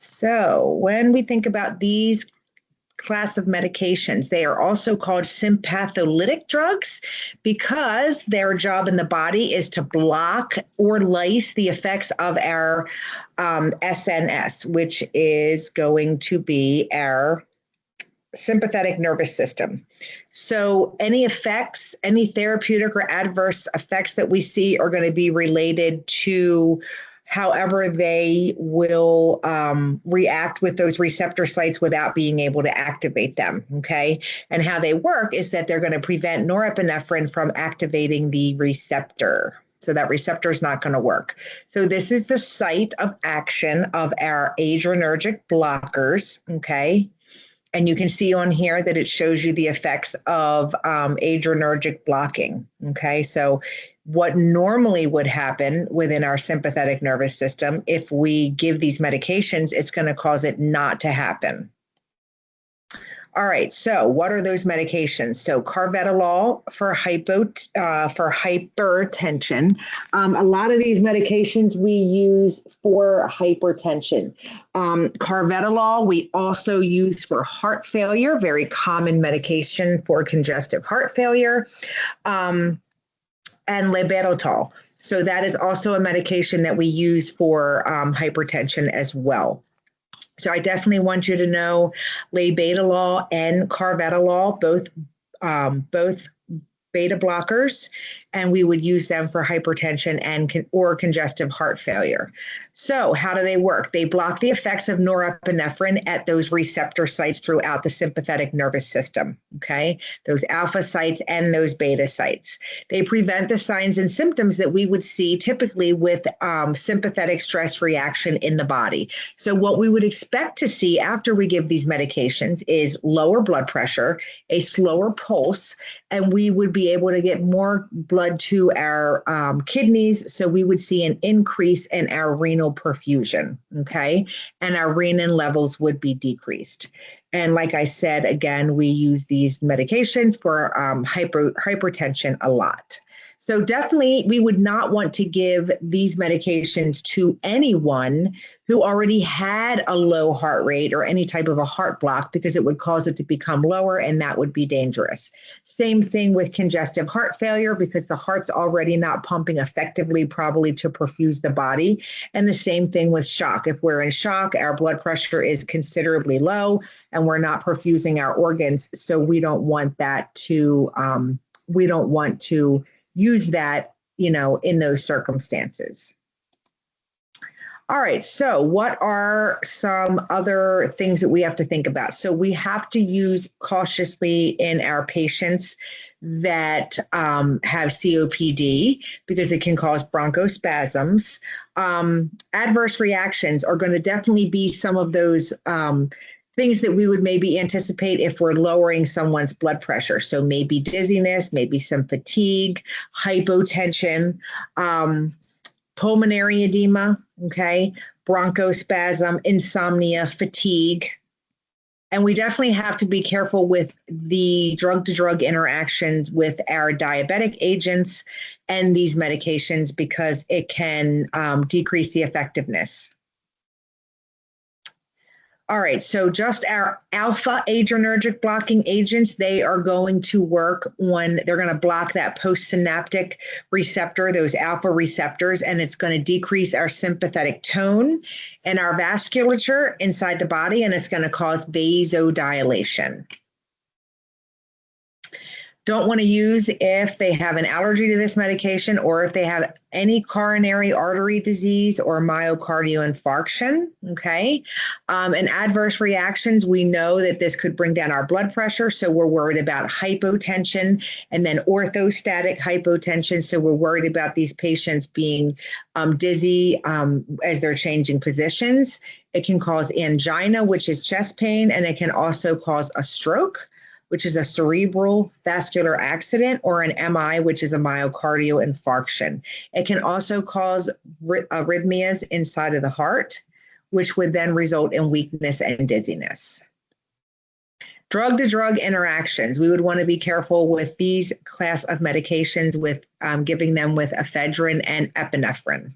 So when we think about these class of medications, they are also called sympatholytic drugs because their job in the body is to block or lyse the effects of our SNS, which is going to be our sympathetic nervous system. So any effects, any therapeutic or adverse effects that we see are going to be related to however they will react with those receptor sites without being able to activate them, okay? And how they work is that they're going to prevent norepinephrine from activating the receptor. So that receptor is not going to work. So this is the site of action of our adrenergic blockers, okay? And you can see on here that it shows you the effects of adrenergic blocking, okay? So what normally would happen within our sympathetic nervous system, if we give these medications, it's going to cause it not to happen. All right, so what are those medications? So carvedilol for hypertension. A lot of these medications we use for hypertension. Carvedilol we also use for heart failure, very common medication for congestive heart failure. And labetalol. So that is also a medication that we use for hypertension as well. So I definitely want you to know labetalol and carvedilol, both beta blockers, and we would use them for hypertension and or congestive heart failure. So how do they work? They block the effects of norepinephrine at those receptor sites throughout the sympathetic nervous system, okay? Those alpha sites and those beta sites. They prevent the signs and symptoms that we would see typically with sympathetic stress reaction in the body. So what we would expect to see after we give these medications is lower blood pressure, a slower pulse, and we would be able to get more blood to our kidneys, so we would see an increase in our renal perfusion, okay? And our renin levels would be decreased. And like I said, again, we use these medications for hypertension a lot. So definitely we would not want to give these medications to anyone who already had a low heart rate or any type of a heart block, because it would cause it to become lower and that would be dangerous. Same thing with congestive heart failure, because the heart's already not pumping effectively, probably to perfuse the body. And the same thing with shock. If we're in shock, our blood pressure is considerably low and we're not perfusing our organs. So we don't want that to, use that, in those circumstances. All right, so what are some other things that we have to think about? So we have to use cautiously in our patients that have COPD, because it can cause bronchospasms. Adverse reactions are going to definitely be some of those things that we would maybe anticipate if we're lowering someone's blood pressure. So maybe dizziness, maybe some fatigue, hypotension, pulmonary edema, okay, bronchospasm, insomnia, fatigue. And we definitely have to be careful with the drug-to-drug interactions with our diabetic agents and these medications, because it can decrease the effectiveness. All right, so just our alpha adrenergic blocking agents, they are going to work on, they're going to block that postsynaptic receptor, those alpha receptors, and it's going to decrease our sympathetic tone and our vasculature inside the body, and it's going to cause vasodilation. Don't want to use if they have an allergy to this medication, or if they have any coronary artery disease or myocardial infarction, okay? And adverse reactions, we know that this could bring down our blood pressure, so we're worried about hypotension, and then orthostatic hypotension, so we're worried about these patients being dizzy as they're changing positions. It can cause angina, which is chest pain, and it can also cause a stroke, which is a cerebral vascular accident, or an MI, which is a myocardial infarction. It can also cause arrhythmias inside of the heart, which would then result in weakness and dizziness. Drug-to-drug interactions. We would want to be careful with these class of medications with giving them with ephedrine and epinephrine.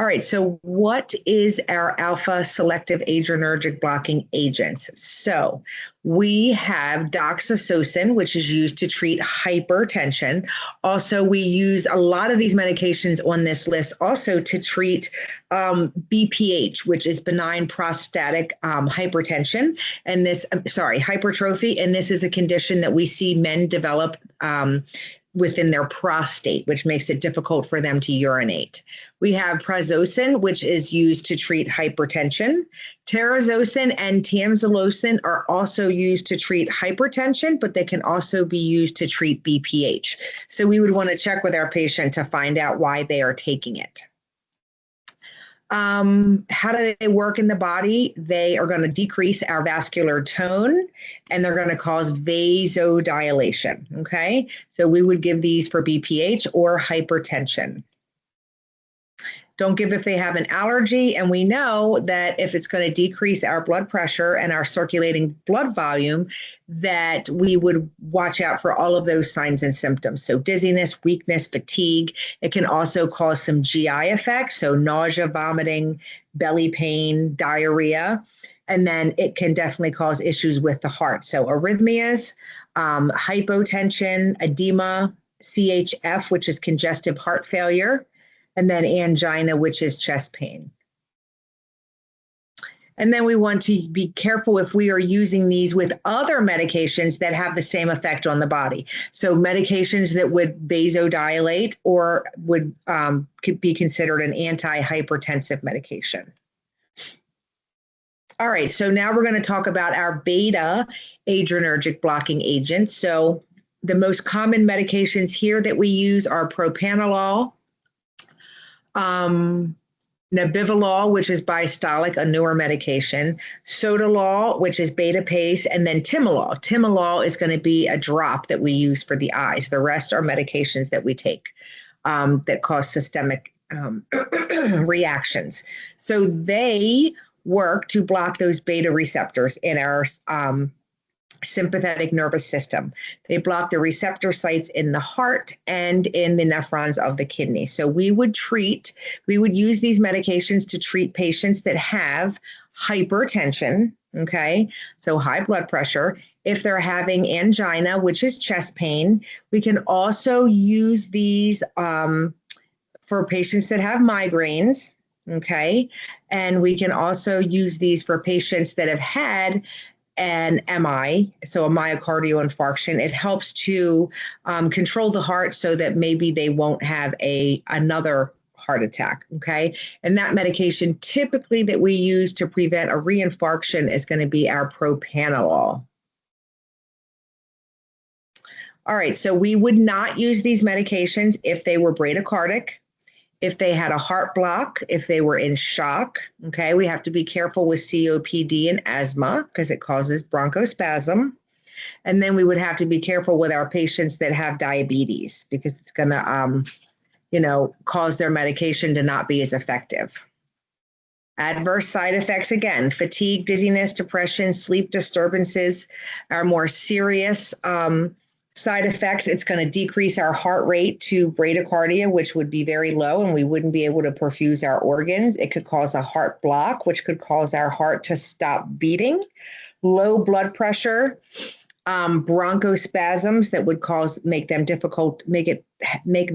All right, so what is our alpha selective adrenergic blocking agents? So we have doxycycline, which is used to treat hypertension. Also, we use a lot of these medications on this list also to treat BPH, which is benign prostatic hypertension, and hypertrophy. And this is a condition that we see men develop within their prostate, which makes it difficult for them to urinate. We have prazosin, which is used to treat hypertension. Terazosin and tamsulosin are also used to treat hypertension, but they can also be used to treat BPH. So we would want to check with our patient to find out why they are taking it. How do they work in the body? They are going to decrease our vascular tone, and they're going to cause vasodilation. Okay, so we would give these for BPH or hypertension. Don't give if they have an allergy, and we know that if it's going to decrease our blood pressure and our circulating blood volume, that we would watch out for all of those signs and symptoms. So dizziness, weakness, fatigue. It can also cause some GI effects, so nausea, vomiting, belly pain, diarrhea, and then it can definitely cause issues with the heart. So arrhythmias, hypotension, edema, CHF, which is congestive heart failure, and then angina, which is chest pain. And then we want to be careful if we are using these with other medications that have the same effect on the body. So medications that would vasodilate or would could be considered an antihypertensive medication. All right, so now we're going to talk about our beta adrenergic blocking agents. So the most common medications here that we use are propranolol, nebivolol, which is biastolic, a newer medication, sotalol, which is beta pace, and then timolol. Timolol is going to be a drop that we use for the eyes. The rest are medications that we take that cause systemic reactions. So they work to block those beta receptors in our sympathetic nervous system. They block the receptor sites in the heart and in the nephrons of the kidney. So we would use these medications to treat patients that have hypertension, okay? So high blood pressure. If they're having angina, which is chest pain, we can also use these for patients that have migraines, okay? And we can also use these for patients that have had an MI, so a myocardial infarction. It helps to control the heart so that maybe they won't have another heart attack, okay? And that medication typically that we use to prevent a reinfarction is going to be our propranolol. All right, so we would not use these medications if they were bradycardic, if they had a heart block, if they were in shock, okay? We have to be careful with COPD and asthma because it causes bronchospasm. And then we would have to be careful with our patients that have diabetes because it's going to, cause their medication to not be as effective. Adverse side effects, again, fatigue, dizziness, depression, sleep disturbances are more serious side effects. It's going to decrease our heart rate to bradycardia, which would be very low, and we wouldn't be able to perfuse our organs. It could cause a heart block, which could cause our heart to stop beating. Low blood pressure, bronchospasms that would make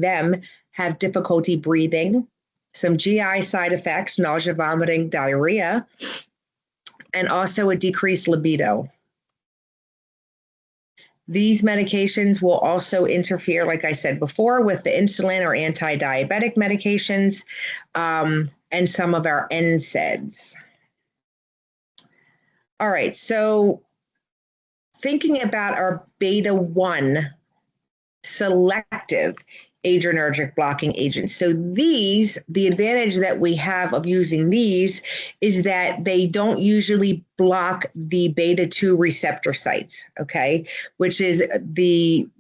them have difficulty breathing. Some GI side effects, nausea, vomiting, diarrhea, and also a decreased libido. These medications will also interfere, like I said before, with the insulin or anti-diabetic medications and some of our NSAIDs. All right, so thinking about our beta-1 selective adrenergic blocking agents. So the advantage that we have of using these is that they don't usually block the beta-2 receptor sites, okay, which is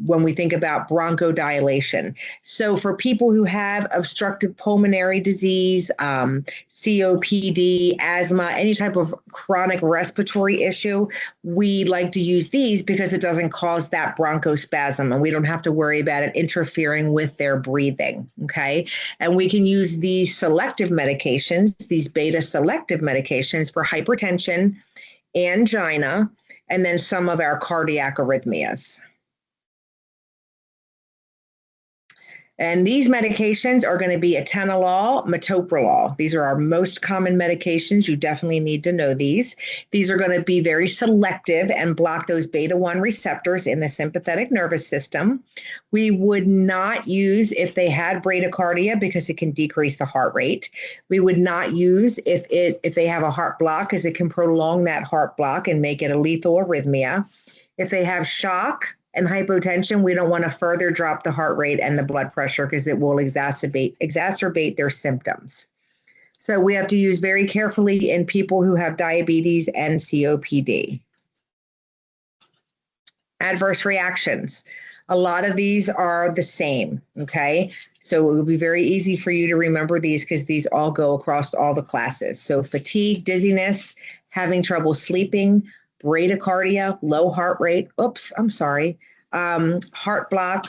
when we think about bronchodilation. So for people who have obstructive pulmonary disease, COPD, asthma, any type of chronic respiratory issue, we like to use these because it doesn't cause that bronchospasm and we don't have to worry about it interfering with with their breathing, okay? And we can use these selective medications, these beta selective medications for hypertension, angina, and then some of our cardiac arrhythmias. And these medications are going to be atenolol, metoprolol. These are our most common medications. You definitely need to know these. These are going to be very selective and block those beta 1 receptors in the sympathetic nervous system. We would not use if they had bradycardia because it can decrease the heart rate. We would not use if they have a heart block because it can prolong that heart block and make it a lethal arrhythmia. If they have shock and hypotension, we don't want to further drop the heart rate and the blood pressure because it will exacerbate their symptoms. So we have to use very carefully in people who have diabetes and COPD. Adverse reactions. A lot of these are the same, okay? So it will be very easy for you to remember these because these all go across all the classes. So fatigue, dizziness, having trouble sleeping, bradycardia, low heart rate, heart block,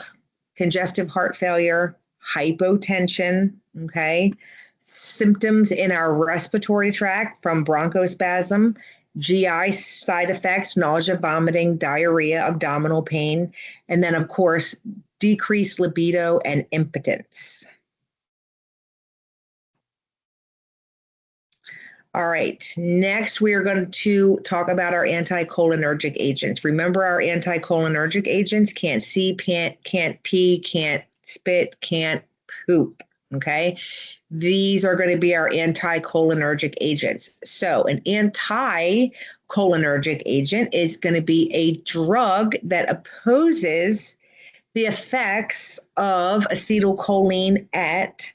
congestive heart failure, hypotension, okay? Symptoms in our respiratory tract from bronchospasm, GI side effects, nausea, vomiting, diarrhea, abdominal pain, and then of course, decreased libido and impotence. All right, next we are going to talk about our anticholinergic agents. Remember, our anticholinergic agents can't see, can't pee, can't spit, can't poop, okay? These are going to be our anticholinergic agents. So an anticholinergic agent is going to be a drug that opposes the effects of acetylcholine at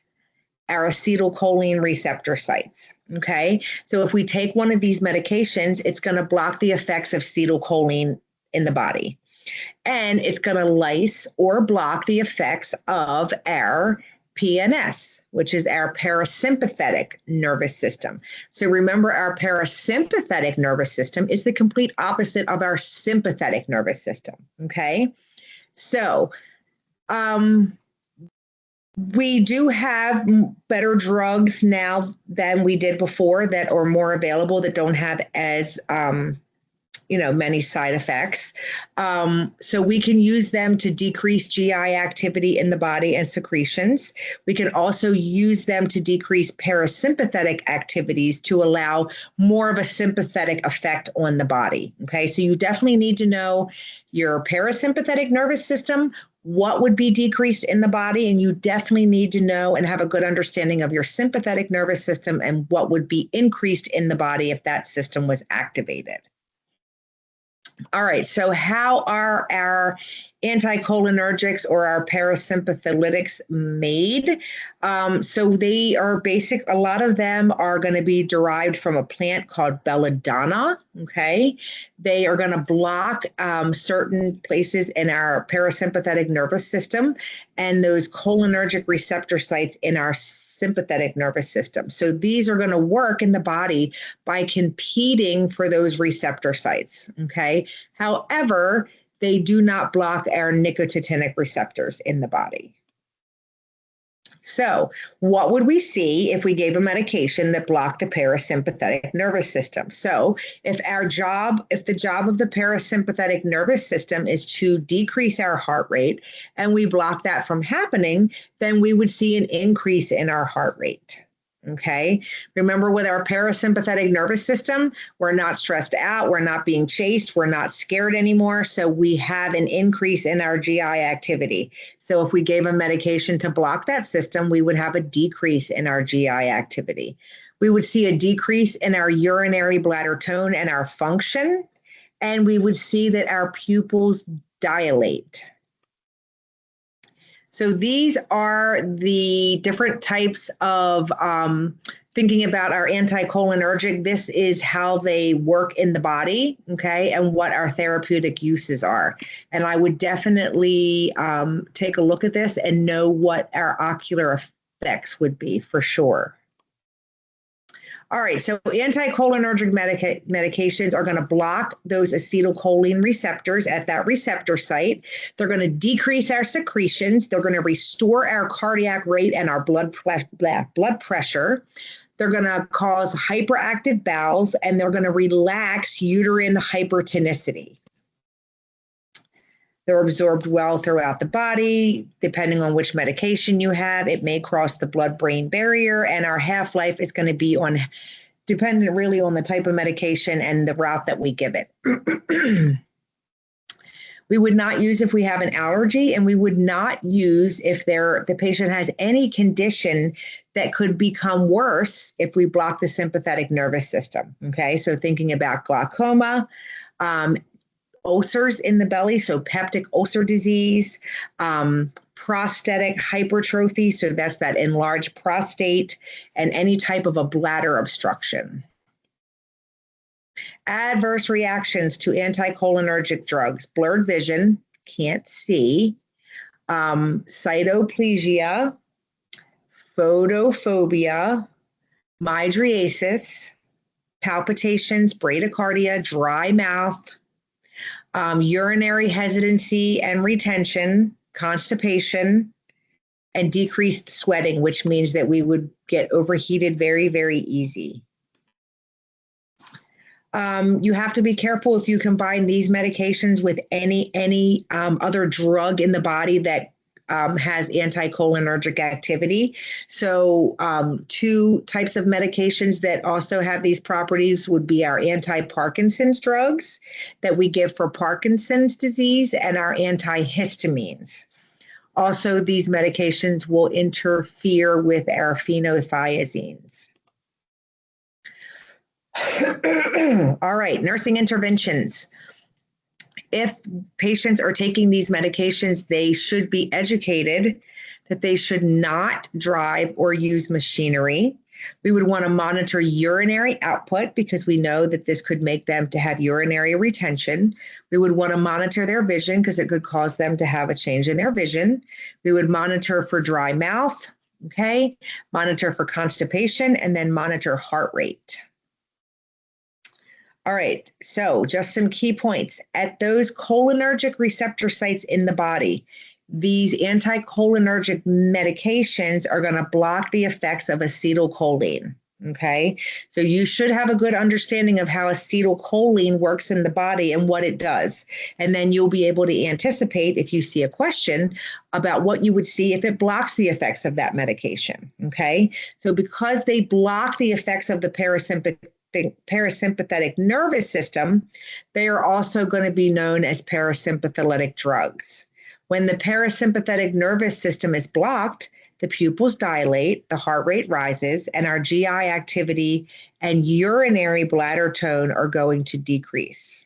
our acetylcholine receptor sites, okay? So if we take one of these medications, it's going to block the effects of acetylcholine in the body. And it's going to lyse or block the effects of our PNS, which is our parasympathetic nervous system. So remember, our parasympathetic nervous system is the complete opposite of our sympathetic nervous system, okay? So, we do have better drugs now than we did before that are more available that don't have as many side effects. So we can use them to decrease GI activity in the body and secretions. We can also use them to decrease parasympathetic activities to allow more of a sympathetic effect on the body. Okay, so you definitely need to know your parasympathetic nervous system, what would be decreased in the body, and you definitely need to know and have a good understanding of your sympathetic nervous system and what would be increased in the body if that system was activated. All right, so how are our anticholinergics or our parasympathetics made? So they are a lot of them are going to be derived from a plant called belladonna, okay? They are going to block certain places in our parasympathetic nervous system and those cholinergic receptor sites in our sympathetic nervous system. So these are going to work in the body by competing for those receptor sites, okay? However, they do not block our nicotinic receptors in the body. So what would we see if we gave a medication that blocked the parasympathetic nervous system? So if the job of the parasympathetic nervous system is to decrease our heart rate and we block that from happening, then we would see an increase in our heart rate. Okay. Remember, with our parasympathetic nervous system, we're not stressed out. We're not being chased. We're not scared anymore. So we have an increase in our GI activity. So if we gave a medication to block that system, we would have a decrease in our GI activity. We would see a decrease in our urinary bladder tone and our function. And we would see that our pupils dilate. So these are the different types of thinking about our anticholinergic. This is how they work in the body, okay, and what our therapeutic uses are. And I would definitely take a look at this and know what our ocular effects would be for sure. All right, so anticholinergic medications are going to block those acetylcholine receptors at that receptor site. They're going to decrease our secretions. They're going to restore our cardiac rate and our blood pressure. They're going to cause hyperactive bowels, and they're going to relax uterine hypertonicity. They're absorbed well throughout the body. Depending on which medication you have, it may cross the blood-brain barrier, and our half-life is going to be dependent really on the type of medication and the route that we give it. We would not use if we have an allergy, and we would not use if the patient has any condition that could become worse if we block the sympathetic nervous system. Okay, so thinking about glaucoma, ulcers in the belly, so peptic ulcer disease, prostatic hypertrophy, so that's that enlarged prostate, and any type of a bladder obstruction. Adverse reactions to anticholinergic drugs: blurred vision, can't see, cytoplegia, photophobia, mydriasis, palpitations, bradycardia, dry mouth, urinary hesitancy and retention, constipation, and decreased sweating, which means that we would get overheated very, very easy. You have to be careful if you combine these medications with any other drug in the body that has anticholinergic activity. So 2 types of medications that also have these properties would be our anti-Parkinson's drugs that we give for Parkinson's disease, and our antihistamines. Also, these medications will interfere with our phenothiazines. All right, nursing interventions. If patients are taking these medications, they should be educated that they should not drive or use machinery. We would want to monitor urinary output because we know that this could make them to have urinary retention. We would want to monitor their vision because it could cause them to have a change in their vision. We would monitor for dry mouth, okay? Monitor for constipation, and then monitor heart rate. All right, so just some key points. At those cholinergic receptor sites in the body, these anticholinergic medications are going to block the effects of acetylcholine, okay? So you should have a good understanding of how acetylcholine works in the body and what it does. And then you'll be able to anticipate, if you see a question, about what you would see if it blocks the effects of that medication, okay? So because they block the effects of the parasympathetic nervous system, they are also going to be known as parasympathetic drugs. When the parasympathetic nervous system is blocked, the pupils dilate, the heart rate rises, and our GI activity and urinary bladder tone are going to decrease.